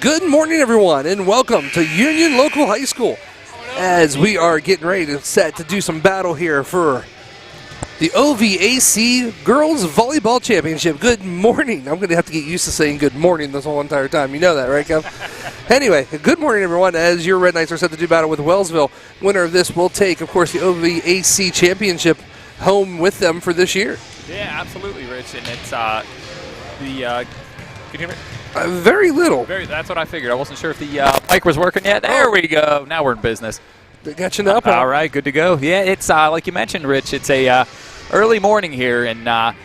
Good morning, everyone, and welcome to Union Local High School as we are getting ready to set to do some battle here for the OVAC Girls Volleyball Championship. Good morning. I'm going to have to get used to saying good morning this whole entire time. You know that, right, Kev? Anyway, good morning, everyone, as your Red Knights are set to do battle with Wellsville. Winner of this will take, of course, the OVAC Championship home with them for this year. Yeah, absolutely, Rich. And it's can you hear me? Very little. That's what I figured. I wasn't sure if the mic was working yet. There we go. Now we're in business. They got you up. All right, good to go. Yeah, it's like you mentioned, Rich. It's a early morning here, and a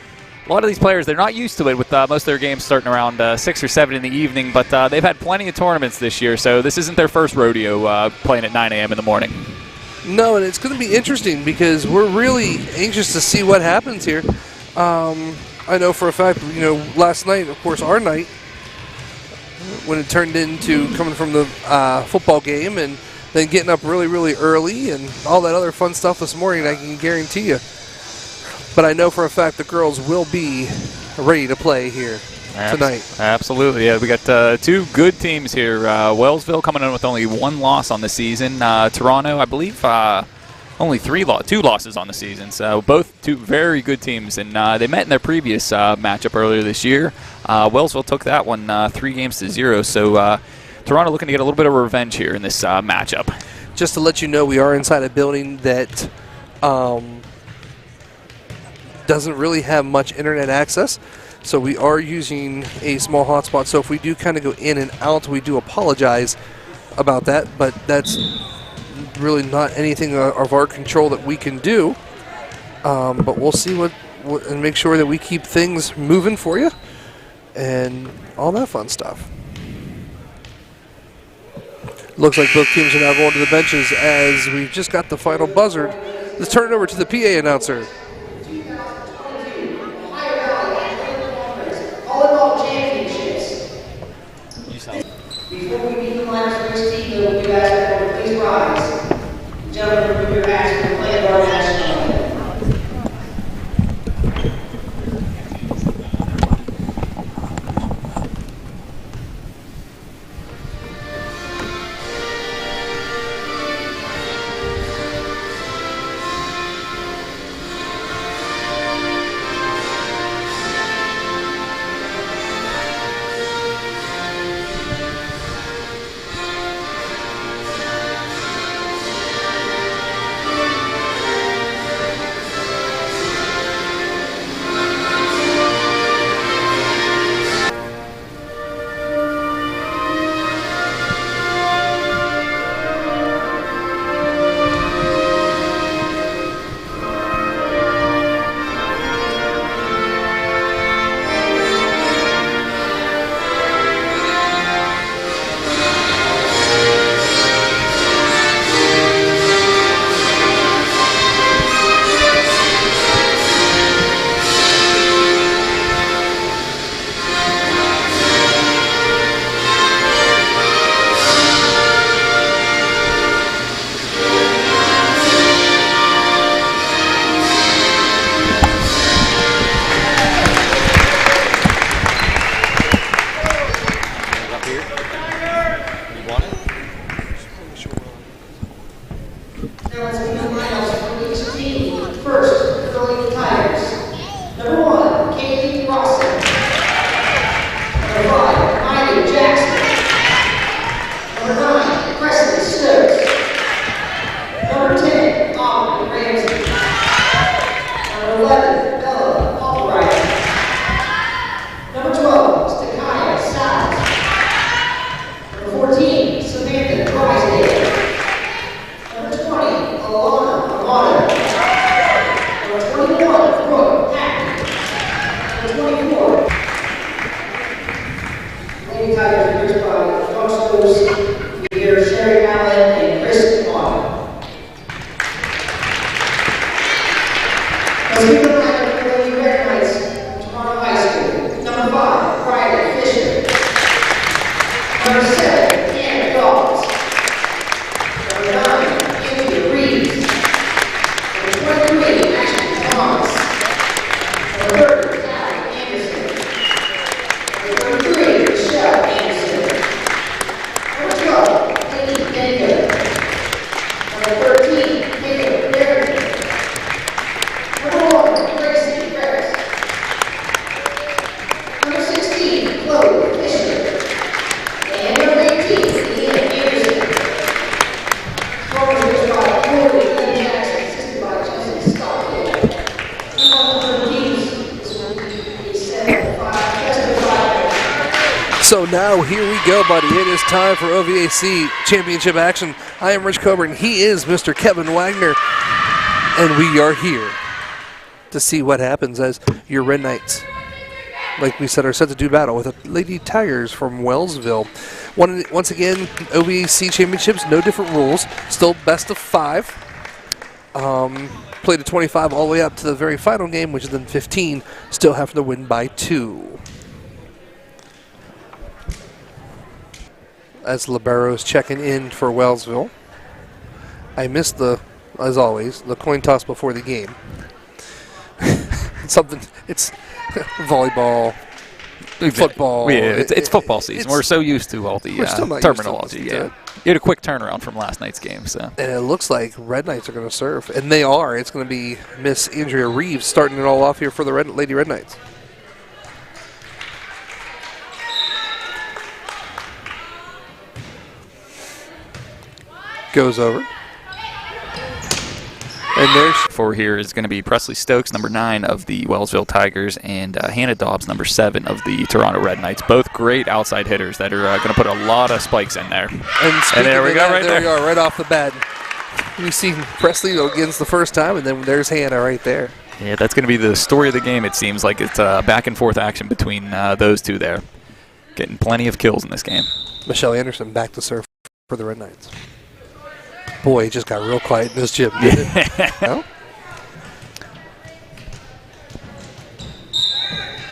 lot of these players, they're not used to it with most of their games starting around 6 or 7 in the evening, but they've had plenty of tournaments this year, so this isn't their first rodeo playing at 9 a.m. in the morning. No, and it's going to be interesting because we're really anxious to see what happens here. I know for a fact, last night, of course, our night, when it turned into coming from the football game and then getting up really, really early and all that other fun stuff this morning, I can guarantee you. But I know for a fact the girls will be ready to play here tonight. Absolutely. Yeah, we got two good teams here. Wellsville coming in with only one loss on the season. Toronto, I believe, only two losses on the season. So both two very good teams, and they met in their previous matchup earlier this year. Wellsville took that one 3-0. So Toronto looking to get a little bit of revenge here in this matchup. Just to let you know, we are inside a building that doesn't really have much internet access. So we are using a small hotspot. So if we do kind of go in and out, we do apologize about that. But that's really not anything of our control that we can do. But we'll see what and make sure that we keep things moving for you and all that fun stuff. Looks like both teams are now going to the benches as we've just got the final buzzer. Let's turn it over to the PA announcer. Volleyball championships. Before we begin the line of 16, we will ask that please rise. Gentlemen, put your hands in the play of our national anthem. So now here we go, buddy. It is time for OVAC championship action. I am Rich Coburn. He is Mr. Kevin Wagner. And we are here to see what happens as your Red Knights, like we said, are set to do battle with the Lady Tigers from Wellsville. Once again, OVAC championships, no different rules. Still best of 5. Played a 25 all the way up to the very final game, which is then 15. Still having to win by 2. As liberos checking in for Wellsville. I missed as always, the coin toss before the game. It's volleyball, football. Yeah, it's football season. We're so used to all the terminology. You had a quick turnaround from last night's game. So. And it looks like Red Knights are going to serve. And they are. It's going to be Miss Andrea Reeves starting it all off here for the Lady Red Knights. Goes over. And there's for here is going to be Presley Stokes, number 9 of the Wellsville Tigers, and Hannah Dobbs, number 7 of the Toronto Red Knights. Both great outside hitters that are going to put a lot of spikes in there. And there we go, there we are, right off the bat. You see Presley against the first time, and then there's Hannah right there. Yeah, that's going to be the story of the game. It seems like it's back and forth action between those two there. Getting plenty of kills in this game. Michelle Anderson back to serve for the Red Knights. Boy, it just got real quiet in this gym. No?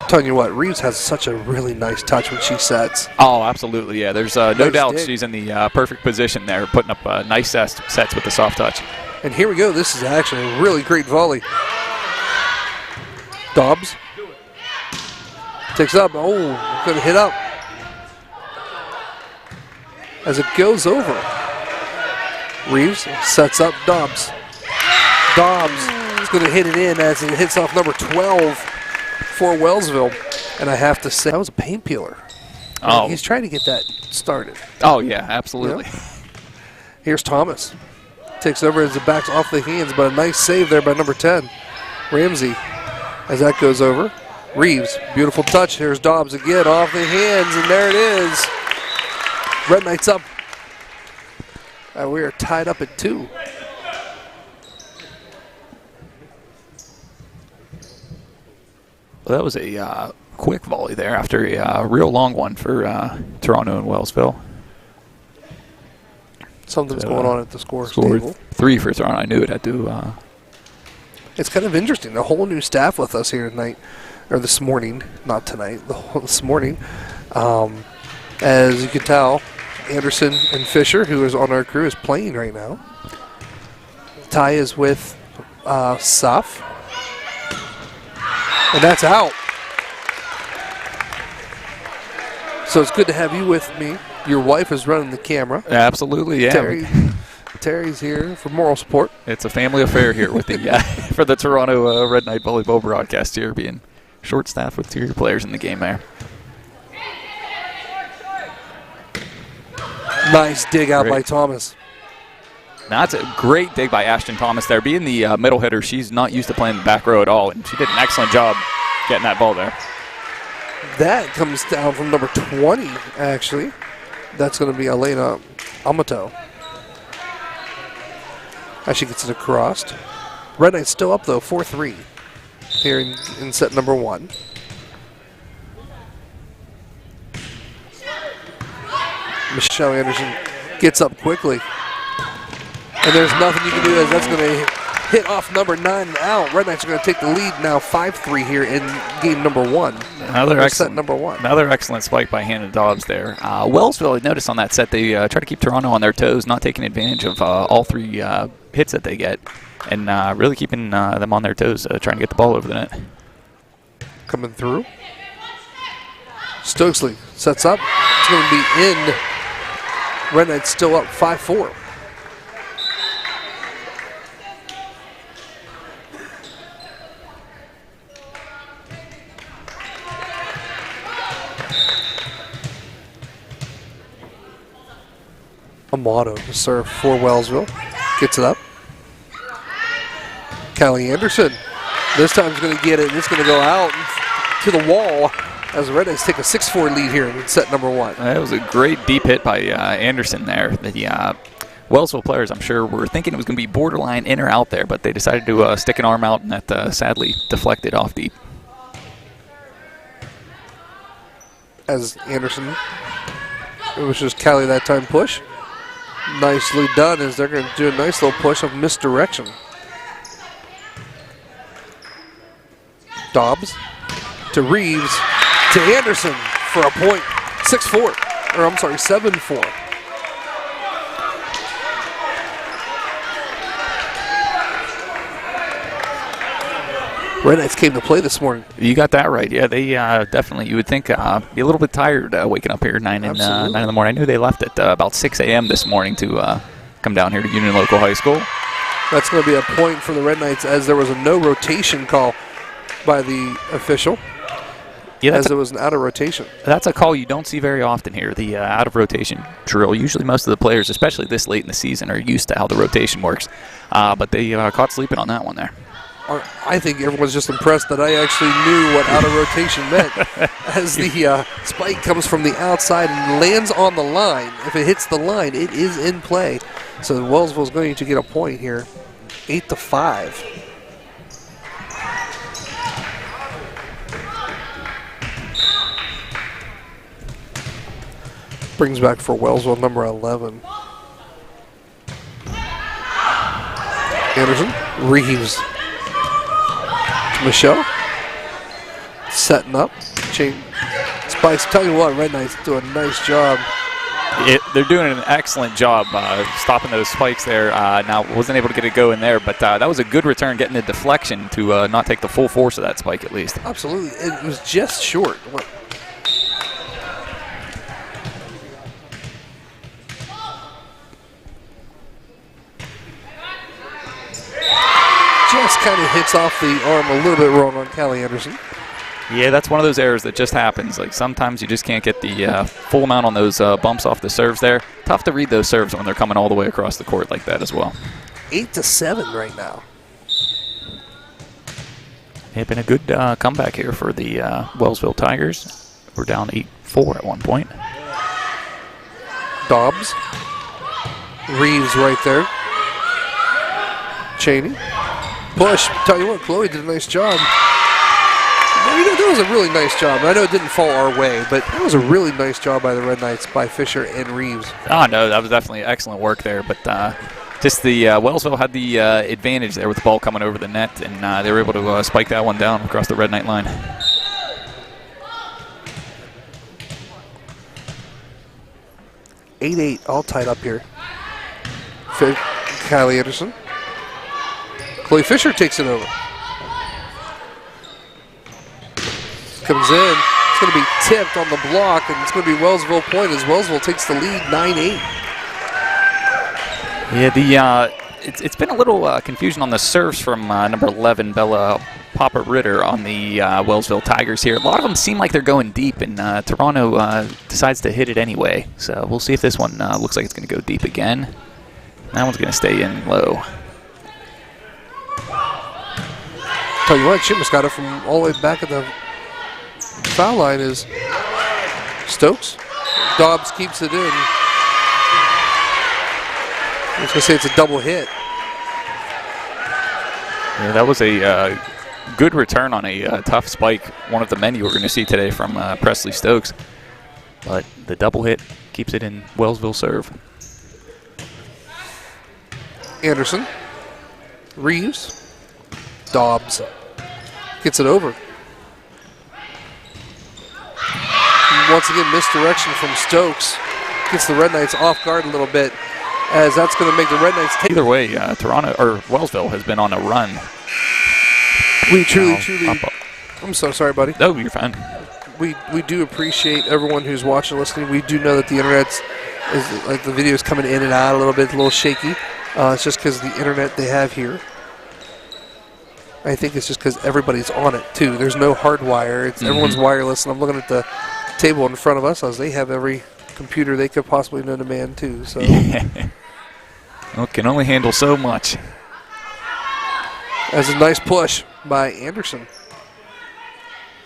Telling you what, Reeves has such a really nice touch when she sets. Oh, absolutely, yeah. There's no Nice doubt dig. she's in the perfect position there, putting up nice sets with the soft touch. And here we go. This is actually a really great volley. Dobbs takes up. Oh, going to hit up. As it goes over. Reeves sets up Dobbs. Dobbs is going to hit it in as it hits off number 12 for Wellsville. And I have to say, that was a paint peeler. Oh. He's trying to get that started. Oh, yeah, absolutely. Yeah. Here's Thomas. Takes over as it backs off the hands, but a nice save there by number 10, Ramsey, as that goes over. Reeves, beautiful touch. Here's Dobbs again off the hands, and there it is. Red Knights up. We are tied up at 2. Well, that was a quick volley there after a real long one for Toronto and Wellsville. Something's going on at the score table. 3 for Toronto. I knew it had to. It's kind of interesting. A whole new staff with us here tonight, or this morning, not tonight, this morning. As you can tell, Anderson and Fisher, who is on our crew, is playing right now. Ty is with Saf. And that's out. So it's good to have you with me. Your wife is running the camera. Absolutely, yeah. Terry's here for moral support. It's a family affair here with the for the Toronto Red Knight volleyball broadcast here, being short-staffed with 2 players in the game there. Nice dig out by Thomas. Now, that's a great dig by Ashton Thomas there. Being the middle hitter, she's not used to playing the back row at all, and she did an excellent job getting that ball there. That comes down from number 20, actually. That's going to be Elena Amato. As she gets it across. Red Knight's still up, though, 4-3 here in set number 1. Michelle Anderson gets up quickly. And there's nothing you can do as that's going to hit off number 9 and out. Red Knights are going to take the lead now 5-3 here in game number 1. Set number 1. Another excellent spike by Hannah Dobbs there. Wellsville, I noticed on that set, they try to keep Toronto on their toes, not taking advantage of all 3 hits that they get, and really keeping them on their toes, trying to get the ball over the net. Coming through. Stokesley sets up. It's going to be in. Red Knights still up 5-4. Amato to serve for Wellsville. Gets it up. Callie Anderson. This time is going to get it. It's going to go out to the wall. as the Red Knights take a 6-4 lead here in set number 1. That was a great deep hit by Anderson there. The Wellsville players, I'm sure, were thinking it was going to be borderline in or out there, but they decided to stick an arm out, and that sadly deflected off deep. As Anderson, it was just Callie that time push. Nicely done as they're going to do a nice little push of misdirection. Dobbs to Reeves to Anderson for a point. 6-4, or I'm sorry, 7-4. Red Knights came to play this morning. You got that right. Yeah, they definitely, you would think, be a little bit tired waking up here 9 in the morning. I knew they left at about 6 a.m. this morning to come down here to Union Local High School. That's going to be a point for the Red Knights as there was a no rotation call by the official. Yeah, as it was an out of rotation. That's a call you don't see very often here, the out of rotation drill. Usually most of the players, especially this late in the season, are used to how the rotation works. But they caught sleeping on that one there. I think everyone's just impressed that I actually knew what out of rotation meant as the spike comes from the outside and lands on the line. If it hits the line, it is in play. So Wellsville's going to get a point here, 8-5. Brings back for Wellsville number 11. Anderson, Reeves. Michelle setting up, spikes. Tell you what, Red Knights do a nice job. They're doing an excellent job stopping those spikes there. Now wasn't able to get it going there, but that was a good return, getting the deflection to not take the full force of that spike at least. Absolutely, it was just short. Just kind of hits off the arm a little bit wrong on Callie Anderson. Yeah, that's one of those errors that just happens. Like sometimes you just can't get the full amount on those bumps off the serves there. Tough to read those serves when they're coming all the way across the court like that as well. 8-7 right now. It's been a good comeback here for the Wellsville Tigers. We're down 8-4 at one point. Dobbs. Reeves right there. Cheney. Push. Tell you what, Chloe did a nice job. That was a really nice job. I know it didn't fall our way, but that was a really nice job by the Red Knights, by Fisher and Reeves. Oh, no, that was definitely excellent work there. But just the Wellsville had the advantage there with the ball coming over the net, and they were able to spike that one down across the Red Knight line. (8-8) all tied up here. Kylie Anderson. Chloe Fisher takes it over. Comes in. It's going to be tipped on the block, and it's going to be Wellsville point as Wellsville takes the lead 9-8. Yeah, it's been a little confusion on the serves from number 11, Bella Papa Ritter, on the Wellsville Tigers here. A lot of them seem like they're going deep, and Toronto decides to hit it anyway. So we'll see if this one looks like it's going to go deep again. That one's going to stay in low. Tell you what, Chipmus got it from all the way back at the foul line is Stokes. Dobbs keeps it in. I was going to say it's a double hit. Yeah, that was a good return on a tough spike. One of the many we're going to see today from Presley Stokes. But the double hit keeps it in Wellsville serve. Anderson. Reeves. Dobbs gets it over. Once again, misdirection from Stokes. Gets the Red Knights off guard a little bit, as that's going to make the Red Knights take. Either way, Toronto or Wellsville has been on a run. We truly. I'm so sorry, buddy. No, you're fine. We do appreciate everyone who's watching, listening. We do know that the internet's like the video's coming in and out a little bit, a little shaky. It's just because the internet they have here. I think it's just because everybody's on it too. There's no hard wire. Everyone's wireless, and I'm looking at the table in front of us as they have every computer they could possibly know to man too. So yeah. Well, it can only handle so much. That's a nice push by Anderson.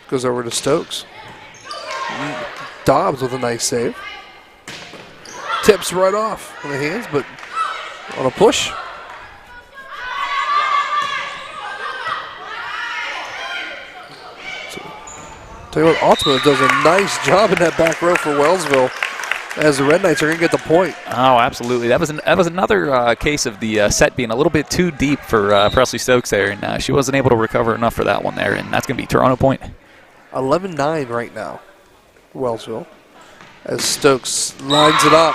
Goes over to Stokes. Dobbs with a nice save. Tips right off on the hands, but on a push. So, tell you what, Ultimate does a nice job in that back row for Wellsville, as the Red Knights are going to get the point. Oh, absolutely. That was another case of the set being a little bit too deep for Presley Stokes there, and she wasn't able to recover enough for that one there, and that's going to be Toronto point. 11-9 right now, Wellsville, as Stokes lines it up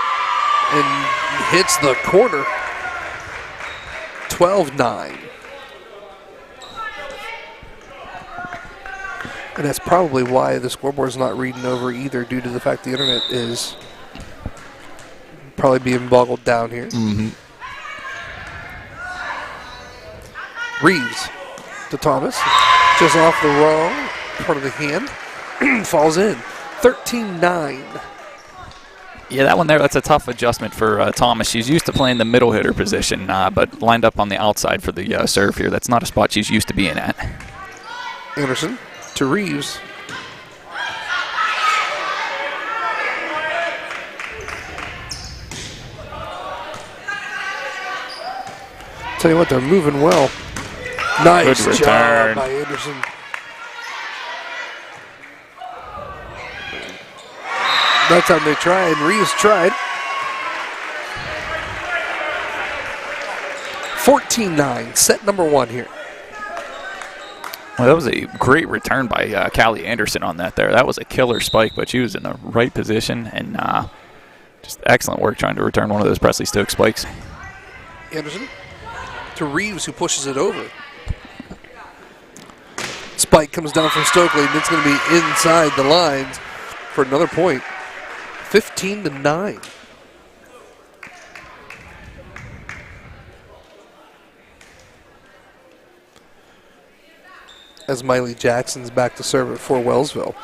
and hits the corner. 12-9. And that's probably why the scoreboard's not reading over either, due to the fact the internet is probably being boggled down here. Reeves to Thomas, just off the wrong part of the hand, falls in. 13-9. Yeah, that one there, that's a tough adjustment for Thomas. She's used to playing the middle hitter position, but lined up on the outside for the serve here. That's not a spot she's used to being at. Anderson to Reeves. Tell you what, they're moving well. Nice Good job return by Anderson. That time they tried, Reeves tried. 14-9, set number 1 here. Well, that was a great return by Callie Anderson on that there. That was a killer spike, but she was in the right position, and just excellent work trying to return one of those Presley Stokes spikes. Anderson to Reeves, who pushes it over. Spike comes down from Stokely, and it's going to be inside the lines for another point. 15-9. As Miley Jackson's back to serve it for Wellsville.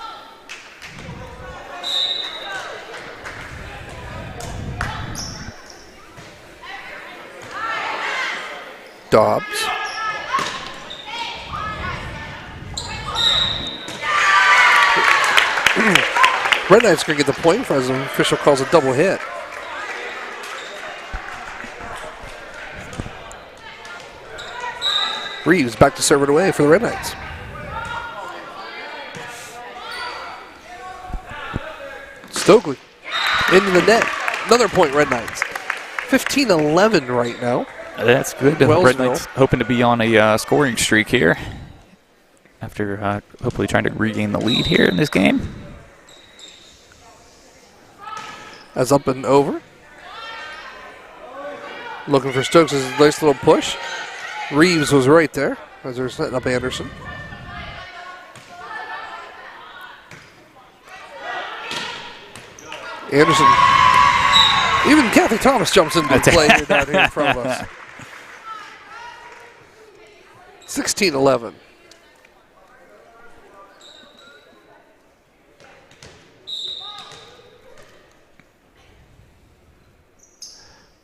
Dobbs. Red Knights going to get the point for as the official calls a double hit. Reeves back to serve it away for the Red Knights. Stokely into the net. Another point, Red Knights. 15-11 right now. That's good. Red Knights hoping to be on a scoring streak here after hopefully trying to regain the lead here in this game. As up and over. Looking for Stokes' nice little push. Reeves was right there as they're setting up Anderson. Anderson. Even Kathy Thomas jumps into play here down here in front of us. 16-11.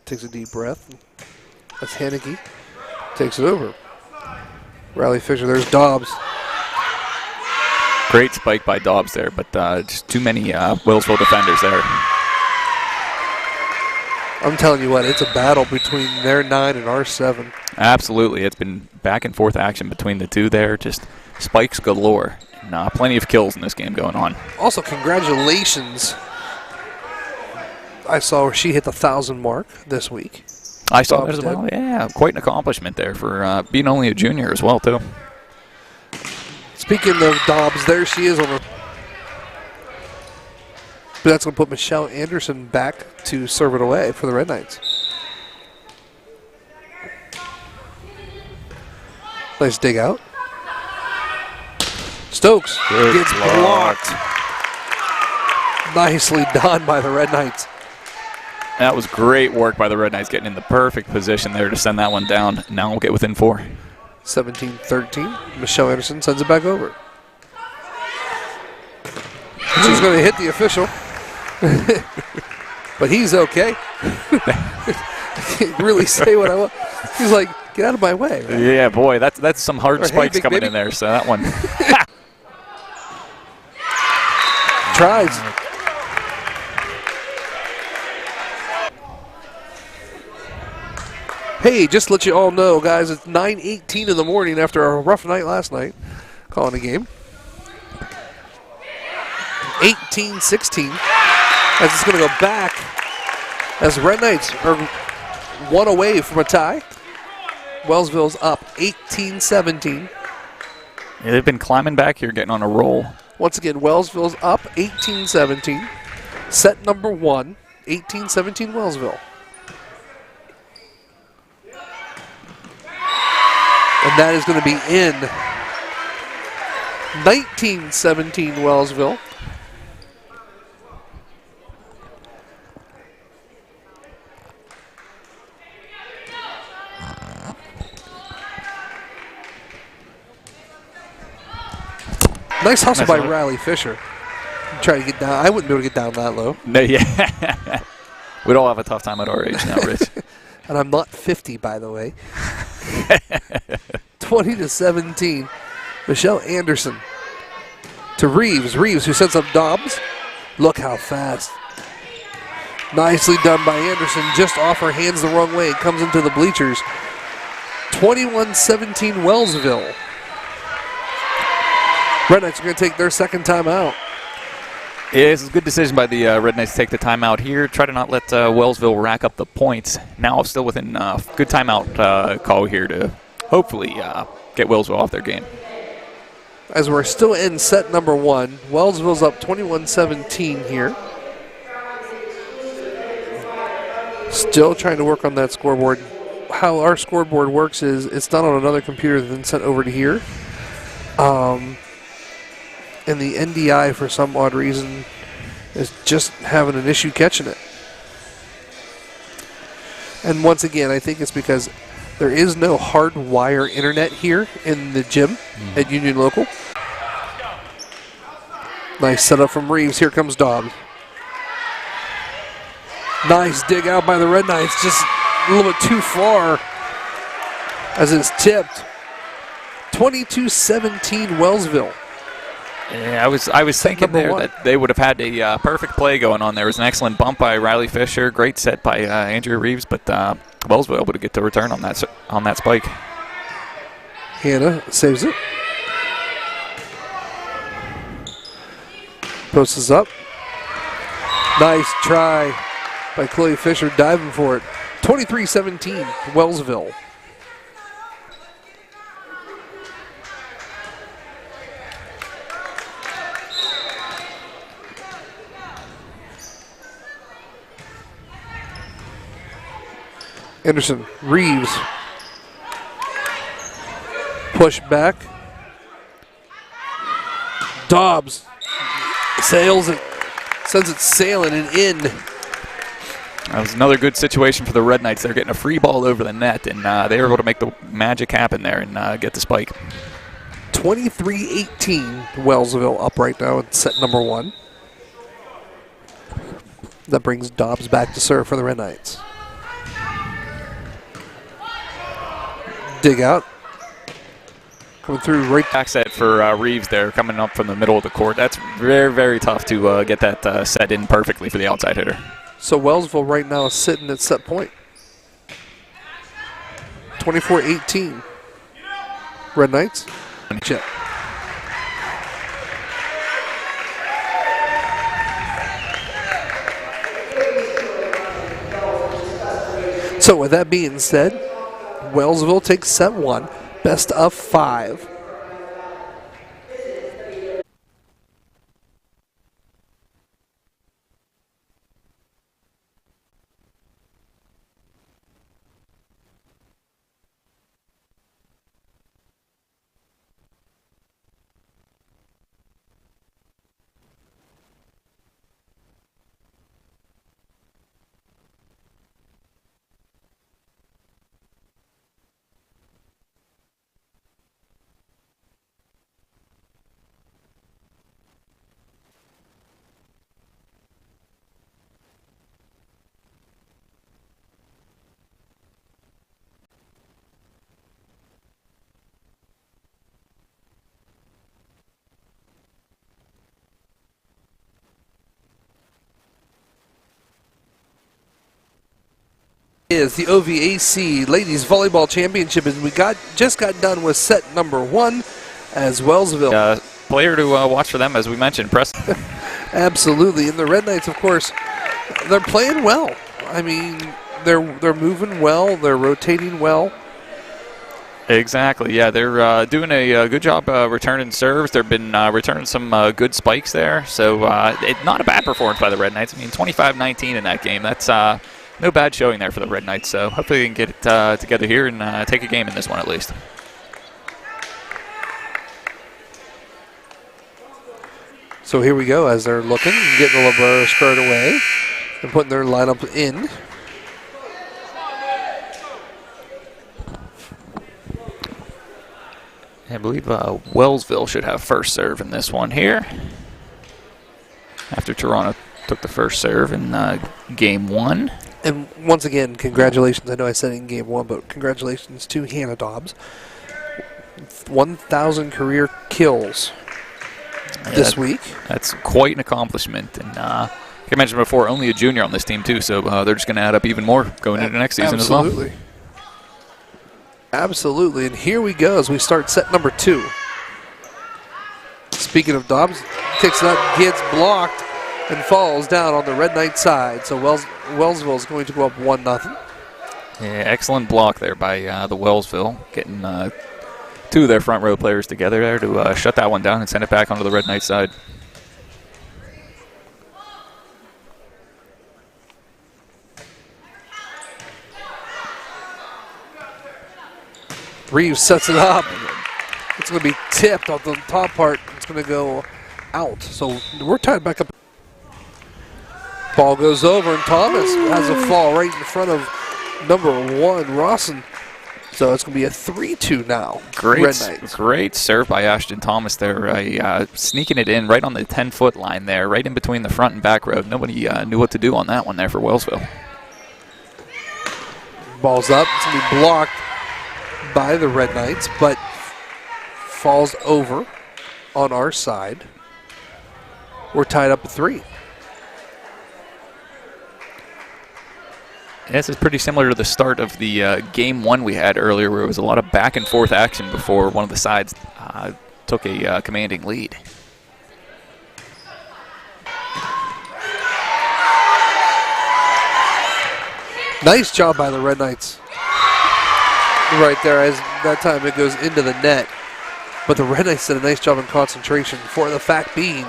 Takes a deep breath. That's Haneke. Takes it over. Riley Fisher, there's Dobbs. Great spike by Dobbs there, but just too many Wellsville defenders there. I'm telling you what, it's a battle between their 9 and our 7. Absolutely. It's been back and forth action between the two there. Just spikes galore. And, plenty of kills in this game going on. Also, congratulations. I saw where she hit the 1,000 mark this week. I saw that as well. Yeah, quite an accomplishment there for being only a junior as well, too. Speaking of Dobbs, there she is on the. But that's going to put Michelle Anderson back to serve it away for the Red Knights. Nice dig out. Stokes gets blocked. Nicely done by the Red Knights. That was great work by the Red Knights, getting in the perfect position there to send that one down. Now we'll get within 4. 17-13. Michelle Anderson sends it back over. She's going to hit the official. But he's okay. I can't really say what I want. He's like, get out of my way. Right? Yeah, boy, that's some hard spikes hey, coming in there. So that one. Tries. Hey, just to let you all know, guys, it's 9:18 in the morning after a rough night last night. Calling a game. 18-16. As it's going to go back as Red Knights are one away from a tie. Wellsville's up 18-17. Yeah, they've been climbing back here, getting on a roll. Once again, Wellsville's up 18-17. Set number 1, 18-17 Wellsville. And that is going to be in 19-17 Wellsville. Nice hustle by Riley Fisher. Trying to get down. I wouldn't be able to get down that low. No, yeah. We'd all have a tough time at our age now, Rich. And I'm not 50, by the way. 20-17. Michelle Anderson to Reeves. Reeves, who sets up Dobbs. Look how fast. Nicely done by Anderson. Just off her hands the wrong way. It comes into the bleachers. 21-17 Wellsville. Red Knights are going to take their second time out. Yeah, it's a good decision by the Red Knights to take the timeout here. Try to not let Wellsville rack up the points. Now still within good timeout call here to hopefully get Wellsville off their game. As we're still in set number 1, Wellsville's up 21-17 here. Still trying to work on that scoreboard. How our scoreboard works is it's not on another computer then sent over to here. And the NDI, for some odd reason, is just having an issue catching it. And once again, I think it's because there is no hardwire internet here in the gym at Union Local. Nice setup from Reeves. Here comes Dobbs. Nice dig out by the Red Knights. Just a little bit too far as it's tipped. 22-17 Wellsville. Yeah, I was thinking there that they would have had a perfect play going on. There was an excellent bump by Riley Fisher, great set by Andrea Reeves, but Wellsville able to get the return on that spike. Hannah saves it. Post is up. Nice try by Chloe Fisher, diving for it. 23-17 Wellsville. Anderson, Reeves, push back. Dobbs sails it, sends it sailing and in. That was another good situation for the Red Knights. They're getting a free ball over the net, and they were able to make the magic happen there and get the spike. 23-18 Wellsville up right now in set number 1. That brings Dobbs back to serve for the Red Knights. Dig out. Coming through right. Back set for Reeves there, coming up from the middle of the court. That's very, very tough to get that set in perfectly for the outside hitter. So Wellsville right now is sitting at set point. 24-18. Red Knights. Chip. So with that being said, Wellsville takes set 1, best of 5. Is the OVAC Ladies Volleyball Championship, and we just got done with set number 1 as Wellsville. Player to watch for them, as we mentioned, Preston. Absolutely, and the Red Knights, of course, they're playing well. I mean, they're moving well, they're rotating well. Exactly, yeah, they're doing a good job returning serves. They've been returning some good spikes there, so not a bad performance by the Red Knights. I mean, 25-19 in that game. That's no bad showing there for the Red Knights, so hopefully they can get it together here and take a game in this one at least. So here we go as they're looking, getting the libero squared away and putting their lineup in. I believe Wellsville should have first serve in this one here, after Toronto took the first serve in game 1. And once again, congratulations. I know I said it in game 1, but congratulations to Hannah Dobbs. 1,000 career kills this week. That's quite an accomplishment. And like I mentioned before, only a junior on this team too, so they're just going to add up even more going into next season as well. Absolutely. Absolutely, and here we go as we start set number 2. Speaking of Dobbs, kicks it up, gets blocked, and falls down on the Red Knight side. So Wellsville is going to go up 1-0. Yeah, excellent block there by the Wellsville, getting 2 of their front row players together there to shut that one down and send it back onto the Red Knight side. Reeves sets it up. It's going to be tipped on the top part. It's going to go out. So we're tied back up. Ball goes over, and Thomas has a fall right in front of number 1, Rawson. So it's going to be a 3-2 now. Red Knights. Great serve by Ashton Thomas there, sneaking it in right on the 10-foot line there, right in between the front and back row. Nobody knew what to do on that one there for Wellsville. Ball's up. It's going to be blocked by the Red Knights, but falls over on our side. We're tied up at 3. This is pretty similar to the start of the game 1 we had earlier, where it was a lot of back and forth action before one of the sides took a commanding lead. Nice job by the Red Knights. Right there, as that time it goes into the net. But the Red Knights did a nice job in concentration, for the fact being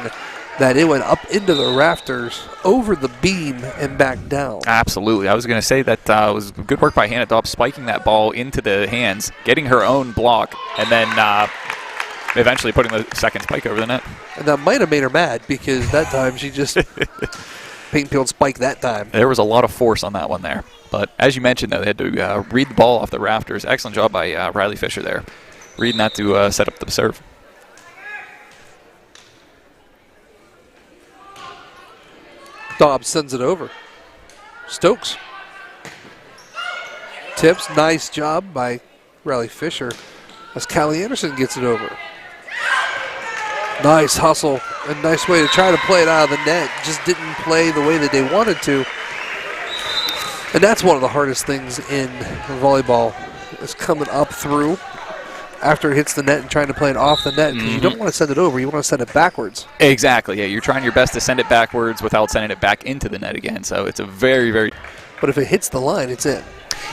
that it went up into the rafters, over the beam, and back down. Absolutely. I was going to say that was good work by Hannah Dobbs, spiking that ball into the hands, getting her own block, and then eventually putting the second spike over the net. And that might have made her mad, because that time she just paint-peeled spike that time. There was a lot of force on that one there. But as you mentioned, though, they had to read the ball off the rafters. Excellent job by Riley Fisher there, reading that to set up the serve. Dobbs sends it over. Stokes. Tips. Nice job by Riley Fisher as Callie Anderson gets it over. Nice hustle and nice way to try to play it out of the net. Just didn't play the way that they wanted to. And that's one of the hardest things in volleyball, is coming up through after it hits the net and trying to play it off the net, because you don't want to send it over, you want to send it backwards. Exactly, yeah. You're trying your best to send it backwards without sending it back into the net again, so it's a very, very... But if it hits the line, it's in.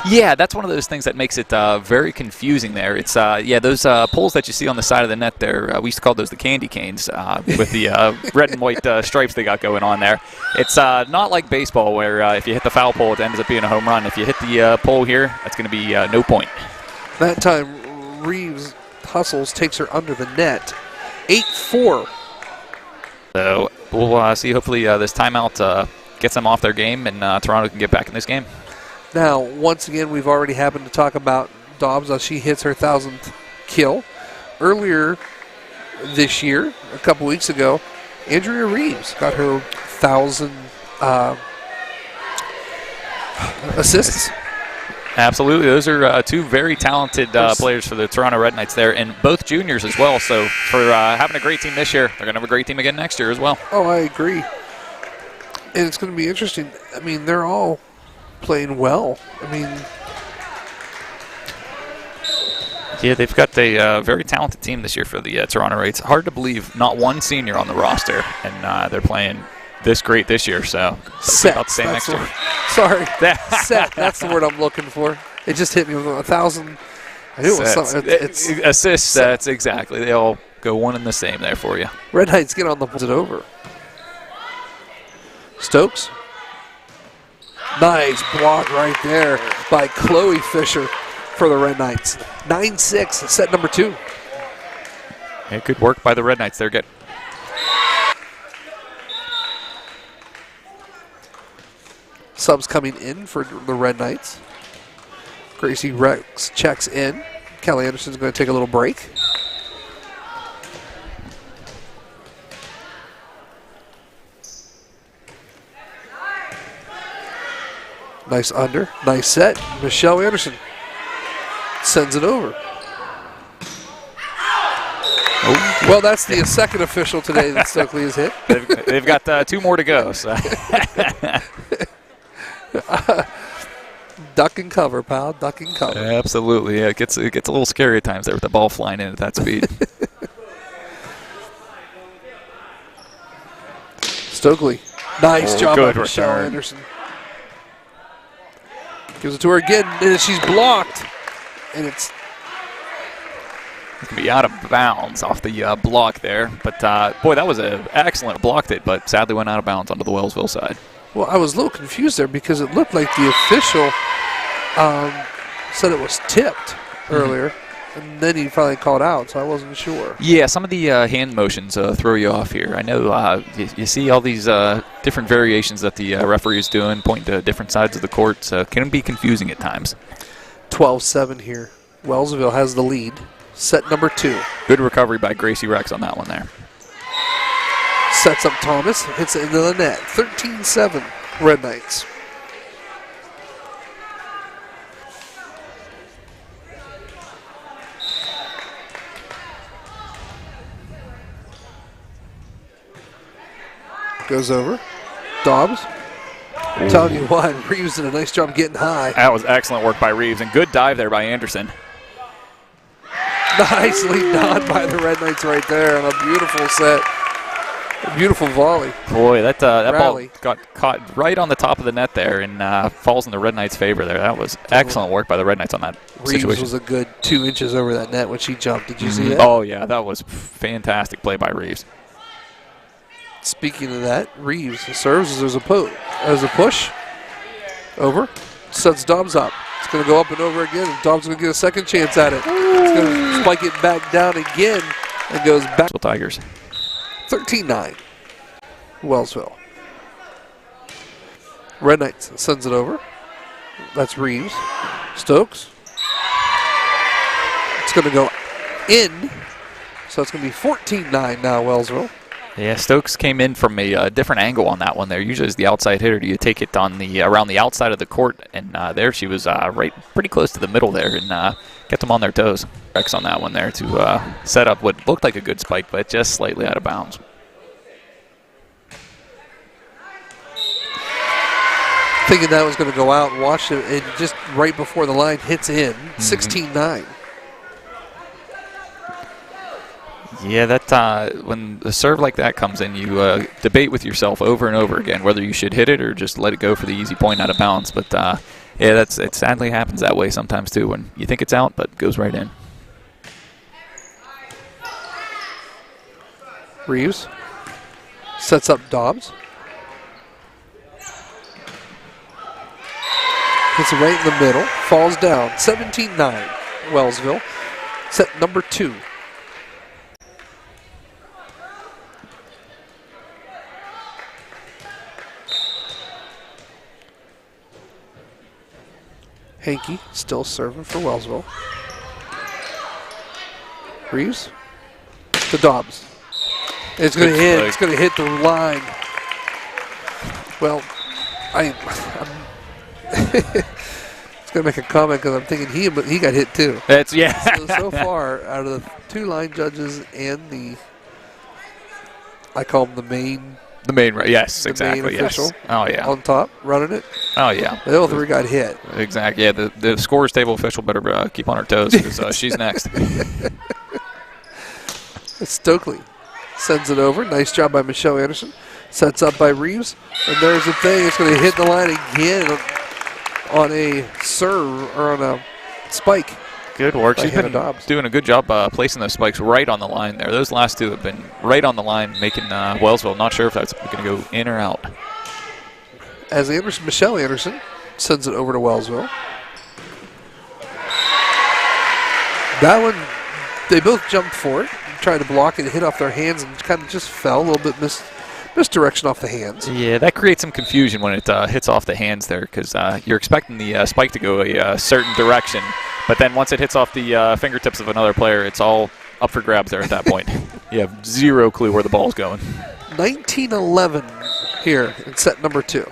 Yeah, that's one of those things that makes it very confusing there. It's, those poles that you see on the side of the net there, we used to call those the candy canes with the red and white stripes they got going on there. It's not like baseball where if you hit the foul pole, it ends up being a home run. If you hit the pole here, that's going to be no point. That time, Reeves hustles, takes her under the net. 8-4. So we'll see. Hopefully this timeout gets them off their game, and Toronto can get back in this game. Now, once again, we've already happened to talk about Dobbs as she hits her 1,000th kill. Earlier this year, a couple weeks ago, Andrea Reeves got her 1,000 assists. Absolutely. Those are 2 very talented players for the Toronto Red Knights there, and both juniors as well. So for having a great team this year, they're going to have a great team again next year as well. Oh, I agree. And it's going to be interesting. I mean, they're all playing well. I mean, yeah, they've got a very talented team this year for the Toronto Rays. Hard to believe not one senior on the roster, and they're playing this great this year. So set. About the same next year. Sorry, set. That's the word I'm looking for. It just hit me with 1,000. I knew it was something. It's assist sets, exactly. They all go one and the same there for you. Red Knights get on the it over. Stokes. Nice block right there by Chloe Fisher for the Red Knights. 9-6, set number 2. Yeah, good work by the Red Knights there. Subs coming in for the Red Knights. Gracie Rex checks in. Kelly Anderson's going to take a little break. Nice under. Nice set. Michelle Anderson sends it over. Oh. Well, that's the second official today that Stokely has hit. They've got 2 more to go. So. Duck and cover, pal. Duck and cover. Absolutely. Yeah, it gets a little scary at times there with the ball flying in at that speed. Stokely. Nice job by Michelle return. Anderson. Gives it to her again, and she's blocked. And it's going to be out of bounds off the block there. But, boy, that was an excellent block hit, but sadly went out of bounds onto the Wellsville side. Well, I was a little confused there because it looked like the official said it was tipped earlier, and then he finally called out, so I wasn't sure. Yeah, some of the hand motions throw you off here. I know you see all these different variations that the referee is doing, pointing to different sides of the court, so it can be confusing at times. 12-7 here. Wellsville has the lead. Set number 2. Good recovery by Gracie Rex on that one there. Sets up Thomas, hits it into the net. 13-7, Red Knights. Goes over. Dobbs. I'm telling you what, Reeves did a nice job getting high. That was excellent work by Reeves, and good dive there by Anderson. Nicely done by the Red Knights right there on a beautiful set. A beautiful volley. Boy, that ball got caught right on the top of the net there and falls in the Red Knights' favor there. That was excellent work by the Red Knights on that situation. Reeves was a good 2 inches over that net when she jumped. Did you see that? Oh, yeah, that was fantastic play by Reeves. Speaking of that, Reeves serves as a push. Over. Sets Dobbs up. It's going to go up and over again, and Dobbs is going to get a second chance at it. It's going to spike it back down again and goes back. Tigers. 13-9. Wellsville. Red Knights sends it over. That's Reeves. Stokes. It's going to go in. So it's going to be 14-9 now, Wellsville. Yeah, Stokes came in from a different angle on that one there. Usually as the outside hitter, do you take it on the around the outside of the court, and there she was right pretty close to the middle there and get them on their toes. Rex on that one there to set up what looked like a good spike, but just slightly out of bounds. Thinking that was going to go out and watched it, and just right before the line hits in, 16-9. Yeah, that when a serve like that comes in, you debate with yourself over and over again whether you should hit it or just let it go for the easy point out of bounds. But yeah, it sadly happens that way sometimes too, when you think it's out but it goes right in. Reeves sets up Dobbs. Hits it right in the middle, falls down. 17-9, Wellsville. Set number 2. Hankey still serving for Wellsville. Reeves to Dobbs. It's going to hit. It's going to hit the line. Well, I'm it's going to make a comment because I'm thinking he got hit too. That's yeah. So far, out of the 2 line judges and I call him the main. Yes, exactly. Main official yes. Oh yeah. On top, running it. Oh, yeah. They both three got hit. Exactly. Yeah, the scores table official better keep on her toes because she's next. Stokely sends it over. Nice job by Michelle Anderson. Sets up by Reeves. And there's the thing. It's going to hit the line again on a serve or on a spike. Good work. She's been Dobbs. doing a good job placing those spikes right on the line there. Those last two have been right on the line, making Wellsville. Not sure if that's going to go in or out. As Michelle Anderson sends it over to Wellsville. That one, they both jumped for it, tried to block it, hit off their hands, and kind of just fell a little bit misdirection off the hands. Yeah, that creates some confusion when it hits off the hands there because you're expecting the spike to go a certain direction, but then once it hits off the fingertips of another player, it's all up for grabs there at that point. You have zero clue where the ball's going. 19-11 here in set number 2.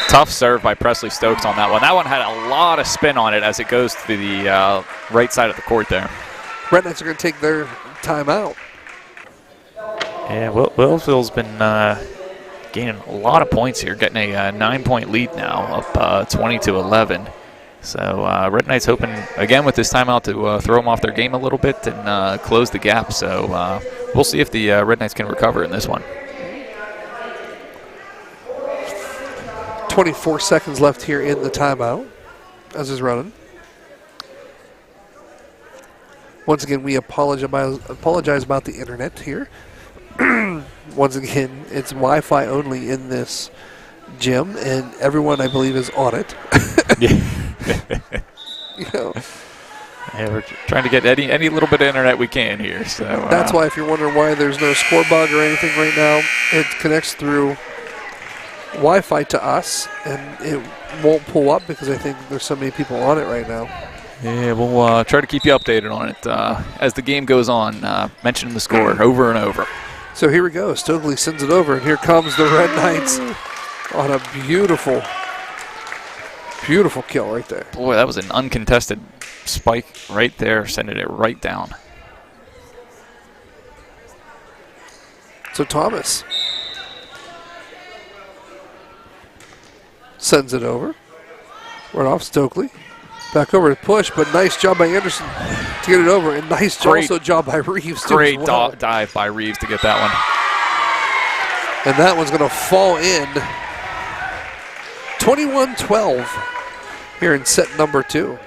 Tough serve by Presley Stokes on that one. That one had a lot of spin on it as it goes to the right side of the court there. Red Knights are going to take their timeout. Yeah, Wellsville's been gaining a lot of points here, getting a 9-point lead now, up 20-11. So Red Knights hoping, again, with this timeout to throw them off their game a little bit and close the gap. So we'll see if the Red Knights can recover in this one. 24 seconds left here in the timeout as is running. Once again, we apologize about the internet here. Once again, it's Wi-Fi only in this gym, and everyone, I believe, is on it. You know. Yeah, we're trying to get any little bit of internet we can here. So that's why, if you're wondering why there's no score bug or anything right now, it connects through Wi-Fi to us, and it won't pull up because I think there's so many people on it right now. Yeah, we'll try to keep you updated on it as the game goes on, mentioning the score over and over. So here we go. Stokely sends it over, and here comes the Red Knights on a beautiful, beautiful kill right there. Boy, that was an uncontested spike right there, sending it right down. So Thomas sends it over. Right off Stokely. Back over to push, but nice job by Anderson to get it over, and nice job by Reeves. Great dive by Reeves to get that one. And that one's going to fall in. 21-12 here in set number 2.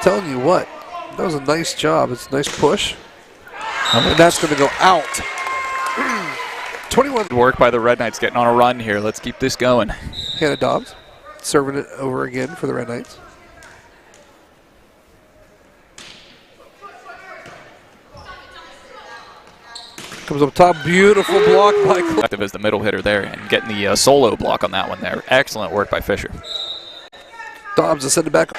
Telling you what, that was a nice job. It's a nice push. And that's going to go out. 21. Work by the Red Knights getting on a run here. Let's keep this going. Hannah Dobbs serving it over again for the Red Knights. Comes up top, beautiful block by Active as the middle hitter there and getting the solo block on that one there. Excellent work by Fisher. Dobbs is sent it back.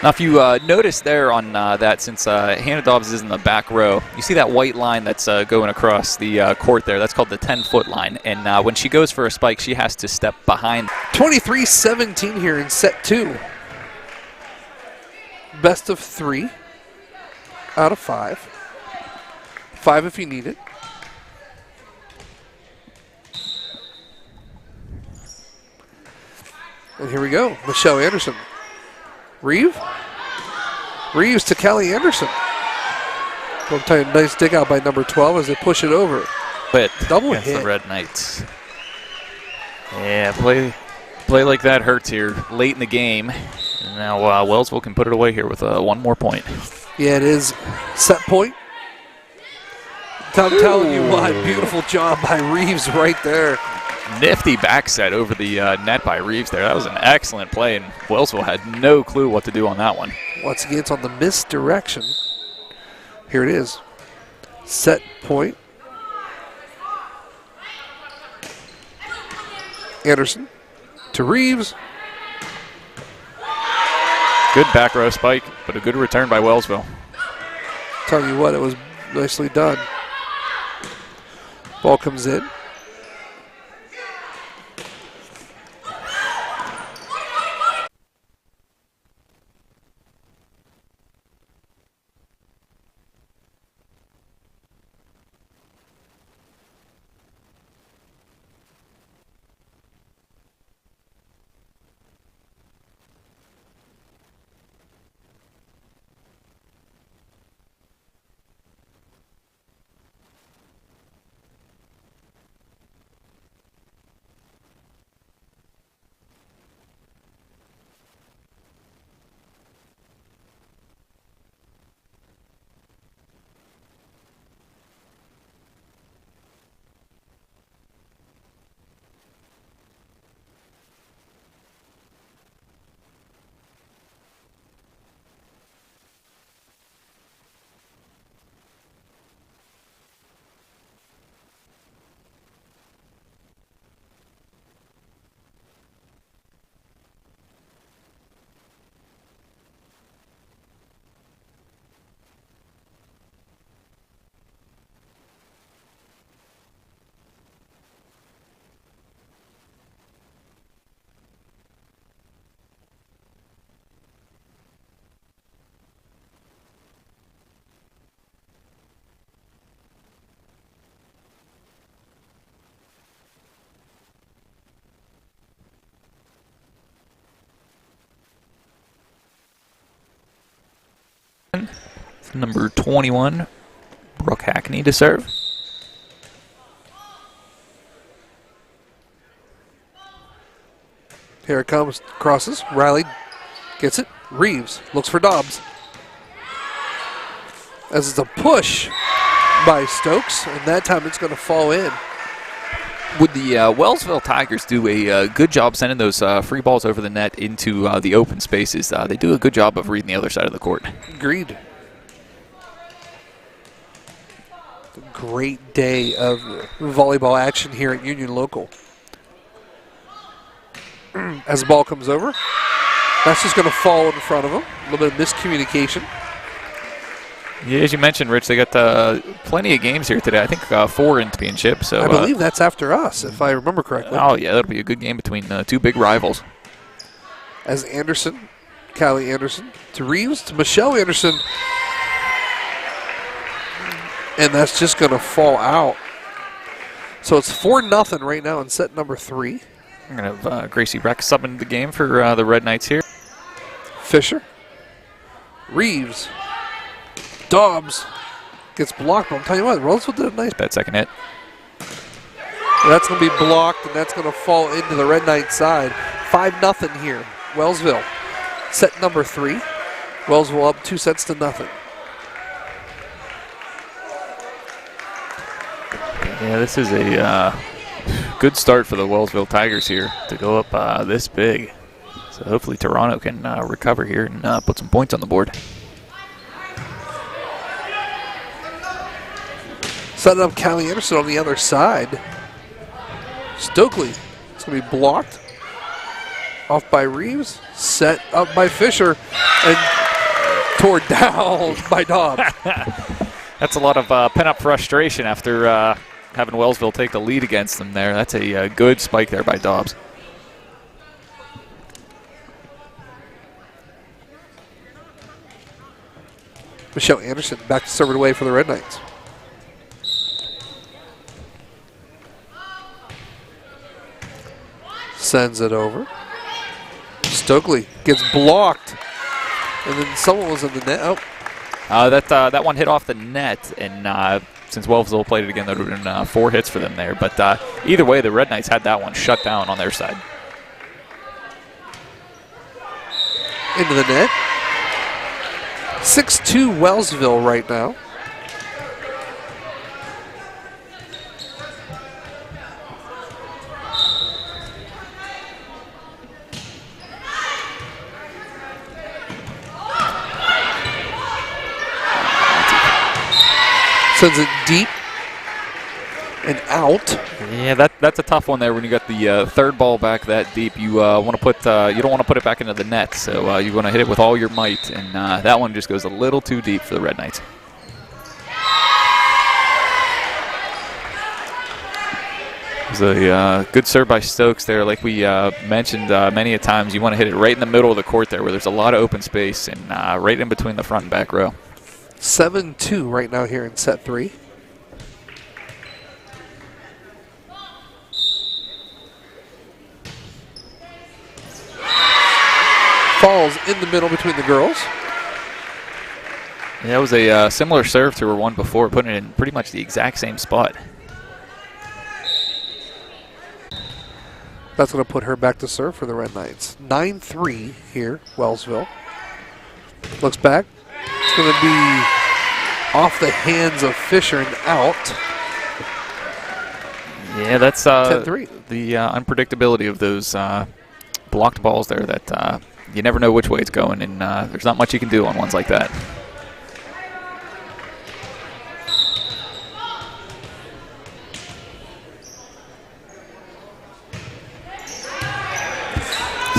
Now, if you notice there on that, since Hannah Dobbs is in the back row, you see that white line that's going across the court there. That's called the 10-foot line. And when she goes for a spike, she has to step behind. 23-17 here in set 2. Best of 3 out of 5. 5 if you need it. And here we go. Michelle Anderson. Reeves to Callie Anderson. Nice dig out by number 12 as they push it over. But double hit. The Red Knights. Yeah, play like that hurts here late in the game. And now Wellsville can put it away here with one more point. Yeah, it is set point. I'm telling you what, beautiful job by Reeves right there. Nifty back set over the net by Reeves there. That was an excellent play, and Wellsville had no clue what to do on that one. Once again, it's on the misdirection. Here it is. Set point. Anderson to Reeves. Good back row spike, but a good return by Wellsville. Telling you what, it was nicely done. Ball comes in. Number 21, Brooke Hackney to serve. Here it comes. Crosses. Riley gets it. Reeves looks for Dobbs. As it's a push by Stokes, and that time it's going to fall in. Would the Wellsville Tigers do a good job sending those free balls over the net into the open spaces? They do a good job of reading the other side of the court. Agreed. Great day of volleyball action here at Union Local. As the ball comes over, that's just going to fall in front of them. A little bit of miscommunication. Yeah, as you mentioned, Rich, they got plenty of games here today. I think 4 in championship. So I believe that's after us, if I remember correctly. Oh, yeah, that'll be a good game between two big rivals. As Anderson, Callie Anderson, to Reeves, to Michelle Anderson. And that's just going to fall out. So it's 4-0 right now in set number 3. We're going to have Gracie Rex subbing into the game for the Red Knights here. Fisher. Reeves. Dobbs. Gets blocked, but I'm telling you what, Roseville did a nice. Bad second hit. That's going to be blocked, and that's going to fall into the Red Knight side. 5-0 here. Wellsville. Set number 3. Wellsville up 2-0. Yeah, this is a good start for the Wellsville Tigers here to go up this big. So hopefully Toronto can recover here and put some points on the board. Setting up Callie Anderson on the other side. Stokely. It's going to be blocked. Off by Reeves. Set up by Fisher. And tore down by Dobbs. That's a lot of pent-up frustration after having Wellsville take the lead against them there. That's a good spike there by Dobbs. Michelle Anderson back to serve it away for the Red Knights. Sends it over. Stokely gets blocked. And then someone was in the net. Oh. That one hit off the net, and since Wellsville played it again, that would have been 4 hits for them there. But either way, the Red Knights had that one shut down on their side. Into the net. 6-2 Wellsville right now. Sends it deep and out. Yeah, that's a tough one there when you got the third ball back that deep. You want to put you don't want to put it back into the net, so you want to hit it with all your might, and that one just goes a little too deep for the Red Knights. was a good serve by Stokes there. Like we mentioned many a times, you want to hit it right in the middle of the court there where there's a lot of open space and right in between the front and back row. 7-2 right now here in set 3. Falls in the middle between the girls. Yeah, it was a similar serve to her one before, putting it in pretty much the exact same spot. That's going to put her back to serve for the Red Knights. 9-3 here, Wellsville. Looks back. It's going to be off the hands of Fisher and out. Yeah, that's 10-3. The unpredictability of those blocked balls there that you never know which way it's going, and there's not much you can do on ones like that.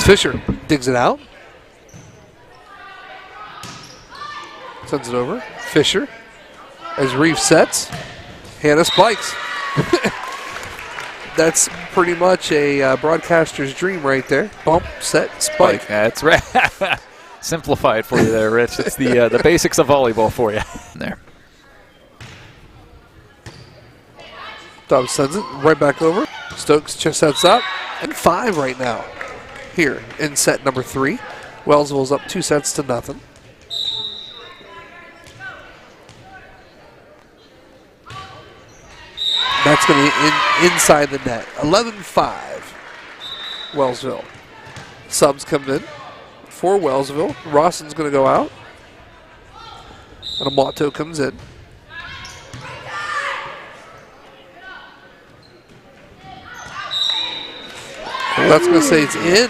Fisher digs it out. Sends it over. Fisher, as Reeves sets, Hannah spikes. That's pretty much a broadcaster's dream right there. Bump, set, spike. That's right. Simplify it for you there, Rich. It's the basics of volleyball for you. There. Dobbs sends it right back over. Stokes just sets up. And 5 right now here in set number 3. Wellsville's up 2-0. That's going to be inside the net. 11-5, Wellsville. Subs come in for Wellsville. Rawson's going to go out. And Amato comes in. That's going to say it's in.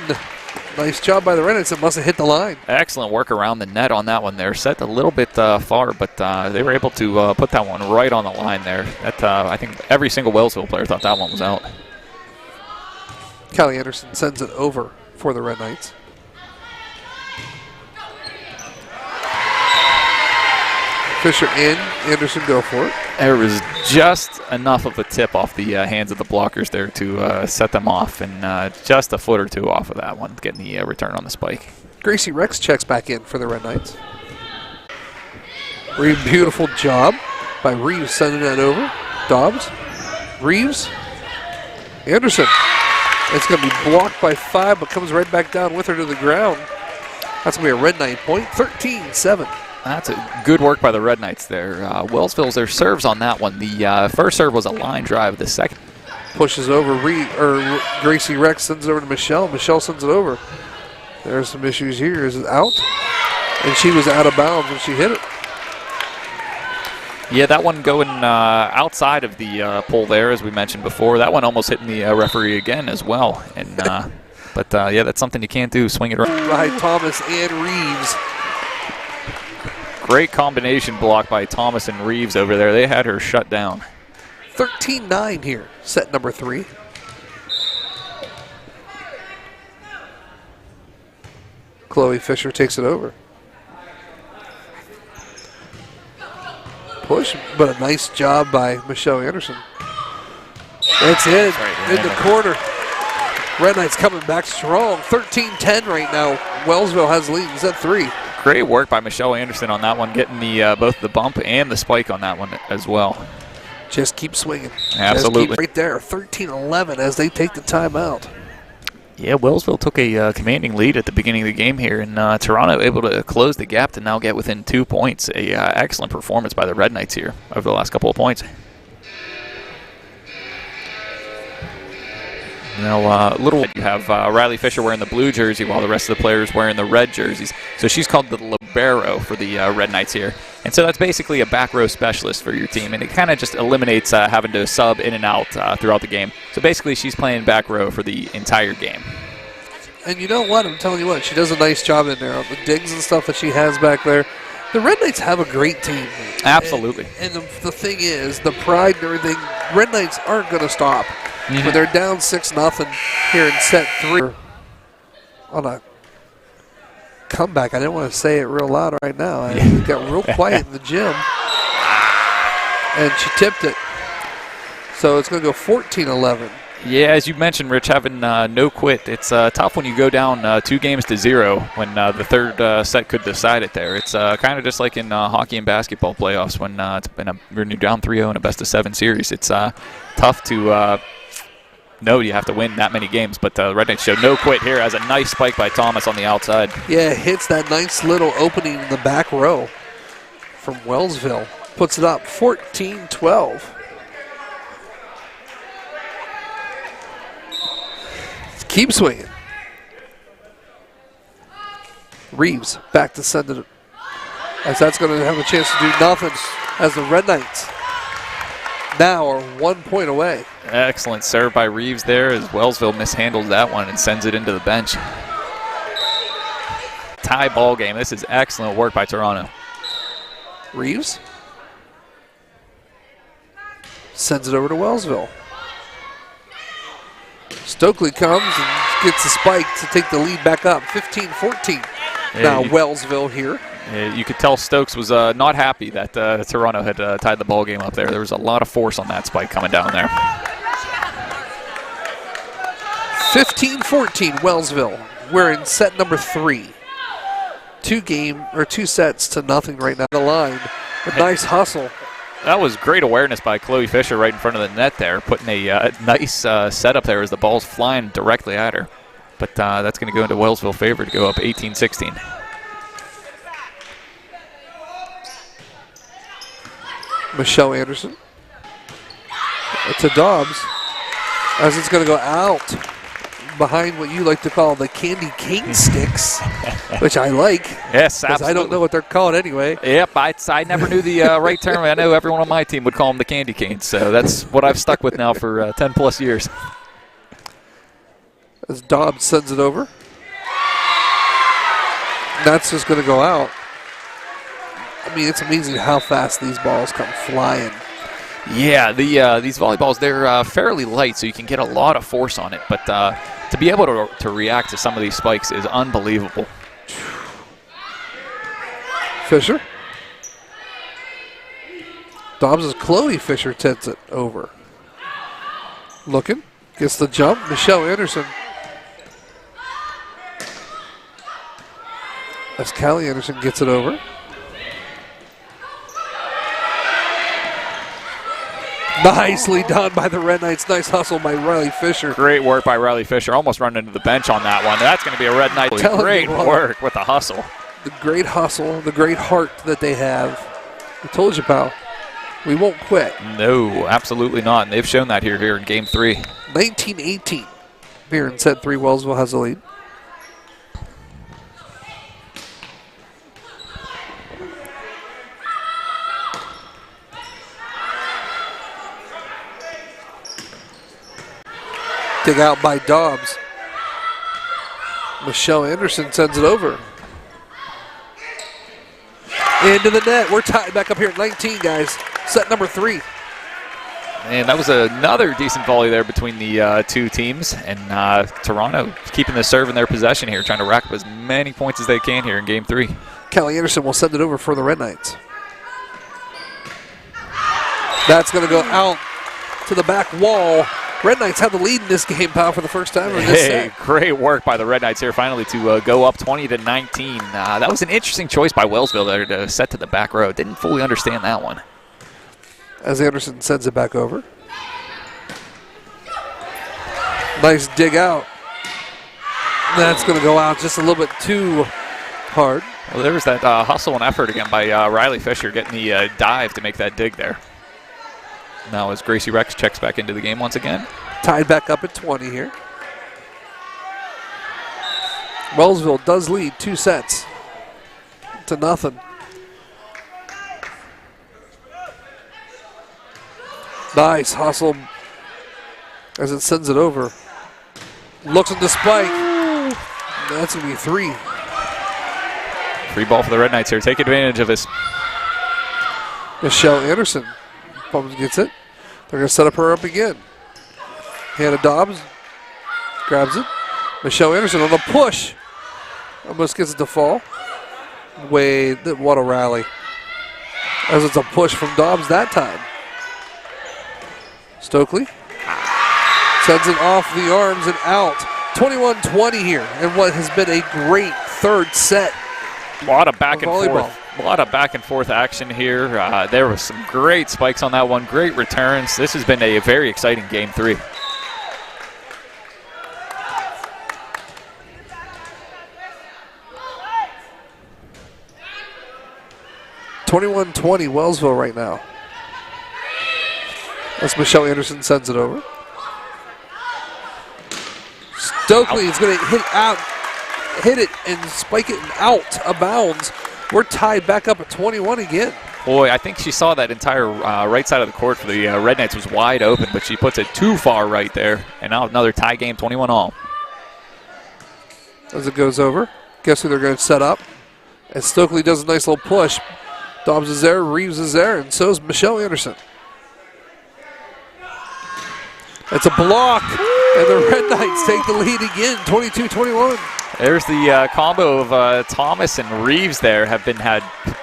Nice job by the Red Knights. It must have hit the line. Excellent work around the net on that one there. Set a little bit far, but they were able to put that one right on the line there. That I think every single Wellsville player thought that one was out. Callie Anderson sends it over for the Red Knights. Fisher in, Anderson go for it. There was just enough of a tip off the hands of the blockers there to set them off, and just a foot or two off of that one, getting the return on the spike. Gracie Rex checks back in for the Red Knights. Beautiful job by Reeves sending that over. Dobbs, Reeves, Anderson. It's going to be blocked by 5, but comes right back down with her to the ground. That's going to be a Red Knight point, 13-7. That's a good work by the Red Knights there. Wellsville's their serves on that one. The first serve was a line drive. The second pushes over. Gracie Rex sends it over to Michelle. Michelle sends it over. There's some issues here. Is it out? And she was out of bounds when she hit it. Yeah, that one going outside of the pole there, as we mentioned before. That one almost hitting the referee again as well. And but yeah, that's something you can't do. Swing it around. By Thomas and Reeves. Great combination block by Thomas and Reeves over there. They had her shut down. 13-9 here, set number 3. Chloe Fisher takes it over. Push, but a nice job by Michelle Anderson. That's it, in the corner. Red Knights coming back strong. 13-10 right now. Wellsville has the lead in set 3. Great work by Michelle Anderson on that one, getting the both the bump and the spike on that one as well. Just keep swinging. Absolutely. Just keep right there, 13-11 as they take the timeout. Yeah, Wellsville took a commanding lead at the beginning of the game here, and Toronto able to close the gap to now get within 2 points. Excellent performance by the Red Knights here over the last couple of points. Now, you have Riley Fisher wearing the blue jersey while the rest of the players wearing the red jerseys. So she's called the libero for the Red Knights here. And so that's basically a back row specialist for your team. And it kind of just eliminates having to sub in and out throughout the game. So basically she's playing back row for the entire game. And you know what? I'm telling you what, she does a nice job in there on the digs and stuff that she has back there. The Red Knights have a great team. Absolutely. And the thing is, the pride and everything, Red Knights aren't going to stop. Mm-hmm. But they're down 6-0 here in set 3 on a comeback. I didn't want to say it real loud right now. It got real quiet in the gym. And she tipped it. So it's going to go 14-11 Yeah, as you mentioned, Rich, having no quit, it's tough when you go down 2-0 when the third set could decide it there. It's kind of just like in hockey and basketball playoffs when when you're down 3-0 in a best-of-7 series. It's tough to know you have to win that many games, but Red Knights show no quit here as a nice spike by Thomas on the outside. Yeah, hits that nice little opening in the back row from Wellsville. Puts it up 14-12. Keep swinging. Reeves back to send it. As that's going to have a chance to do nothing as the Red Knights now are 1 point away. Excellent serve by Reeves there as Wellsville mishandles that one and sends it into the bench. Tie ball game. This is excellent work by Toronto. Reeves sends it over to Wellsville. Stokely comes and gets the spike to take the lead back up, 15-14. Now Wellsville here. You could tell Stokes was not happy that Toronto had tied the ball game up there. There was a lot of force on that spike coming down there. 15-14 Wellsville. We're in set number 3. 2 sets to nothing right now. The line, a nice hustle. That was great awareness by Chloe Fisher right in front of the net there, putting a nice setup there as the ball's flying directly at her. But that's going to go into Wellsville favor to go up 18-16. Michelle Anderson to Dobbs as it's going to go out behind what you like to call the candy cane sticks, which I like. Yes, absolutely. I don't know what they're called anyway. Yep, I never knew the right term. I know everyone on my team would call them the candy canes, so that's what I've stuck with now for 10 plus years. As Dobbs sends it over. That's just going to go out. I mean, it's amazing how fast these balls come flying. Yeah, these volleyballs, they're fairly light, so you can get a lot of force on it, but to be able to react to some of these spikes is unbelievable. Fisher. Dobbs' Chloe Fisher sends it over. Looking. Gets the jump. Michelle Anderson. As Callie Anderson gets it over. Nicely done by the Red Knights. Nice hustle by Riley Fisher. Great work by Riley Fisher. Almost run into the bench on that one. That's going to be a Red Knight. Great work with the hustle. The great hustle, the great heart that they have. I told you, pal. We won't quit. No, absolutely not. And they've shown that here in Game 3. 19-18. Here in set 3, Wellsville has the lead. Dig out by Dobbs. Michelle Anderson sends it over. Into the net. We're tied back up here at 19, guys. Set number 3. And that was another decent volley there between the two teams. And Toronto keeping the serve in their possession here, trying to rack up as many points as they can here in Game 3. Callie Anderson will send it over for the Red Knights. That's going to go out to the back wall. Red Knights have the lead in this game, pal, for the first time in this set. Great work by the Red Knights here finally to go up 20-19. That was an interesting choice by Wellsville there to set to the back row. Didn't fully understand that one. As Anderson sends it back over. Nice dig out. That's going to go out just a little bit too hard. Well, there was that hustle and effort again by Riley Fisher getting the dive to make that dig there. Now as Gracie Rex checks back into the game once again. Tied back up at 20 here. Wellsville does lead 2 sets to nothing. Nice hustle as it sends it over. Looks at the spike. That's going to be 3. Free ball for the Red Knights here. Take advantage of this. Michelle Anderson gets it. They're going to set up her up again. Hannah Dobbs grabs it. Michelle Anderson on the push. Almost gets it to fall. What a rally. As it's a push from Dobbs that time. Stokely Sends it off the arms and out. 21-20 here, and what has been a great third set. A lot of back and Volleyball. forth. A lot of back and forth action here. There was some great spikes on that one, great returns. This has been a very exciting game 3. $21-20 Wellsville right now. As Michelle Anderson sends it over. Stokely is going to hit it and spike it and out of bounds. We're tied back up at 21 again. Boy, I think she saw that entire right side of the court for the Red Knights was wide open, but she puts it too far right there. And now another tie game, 21-all. As it goes over, guess who they're going to set up? And Stokely does a nice little push. Dobbs is there, Reeves is there, and so is Michelle Anderson. It's a block, and the Red Knights take the lead again, 22-21. There's the combo of Thomas and Reeves there have had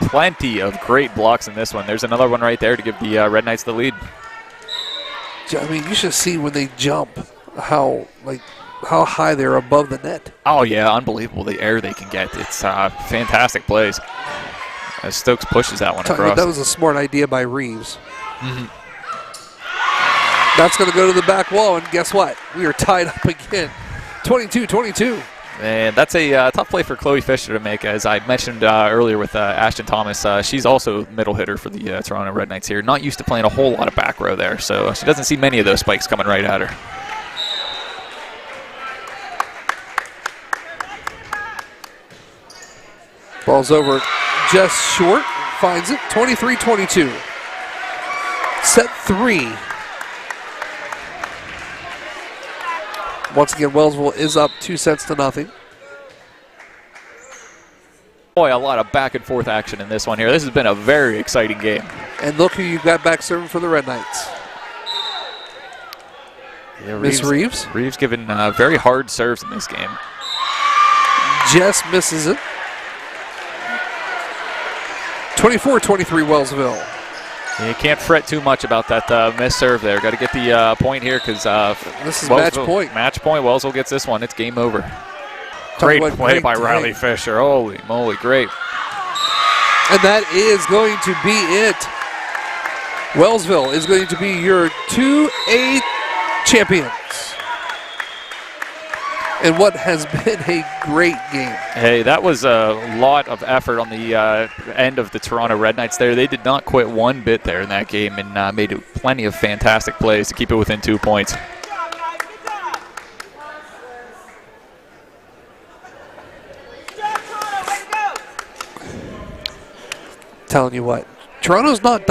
plenty of great blocks in this one. There's another one right there to give the Red Knights the lead. I mean, you should see when they jump how high they're above the net. Oh, yeah, unbelievable the air they can get. It's fantastic plays. As Stokes pushes that one across. That was a smart idea by Reeves. That's going to go to the back wall, and guess what? We are tied up again, 22-22. And that's a tough play for Chloe Fisher to make, as I mentioned earlier with Ashton Thomas. She's also middle hitter for the Toronto Red Knights here. Not used to playing a whole lot of back row there, so she doesn't see many of those spikes coming right at her. Ball's over just short, finds it, 23-22. Set 3. Once again, Wellsville is up 2-0. Boy, a lot of back and forth action in this one here. This has been a very exciting game. And look who you got back serving for the Red Knights. Yeah, Miss Reeves. Reeves giving very hard serves in this game. Just misses it. 24-23 Wellsville. You can't fret too much about that missed serve there. Got to get the point here because this is match point. Match point. Wellsville gets this one. It's game over. Great play by Riley Fisher. Holy moly, great. And that is going to be it. Wellsville is going to be your 2A champions. And what has been a great game. Hey, that was a lot of effort on the end of the Toronto Red Knights there. They did not quit one bit there in that game and made plenty of fantastic plays to keep it within 2 points. Telling you what, Toronto's not done.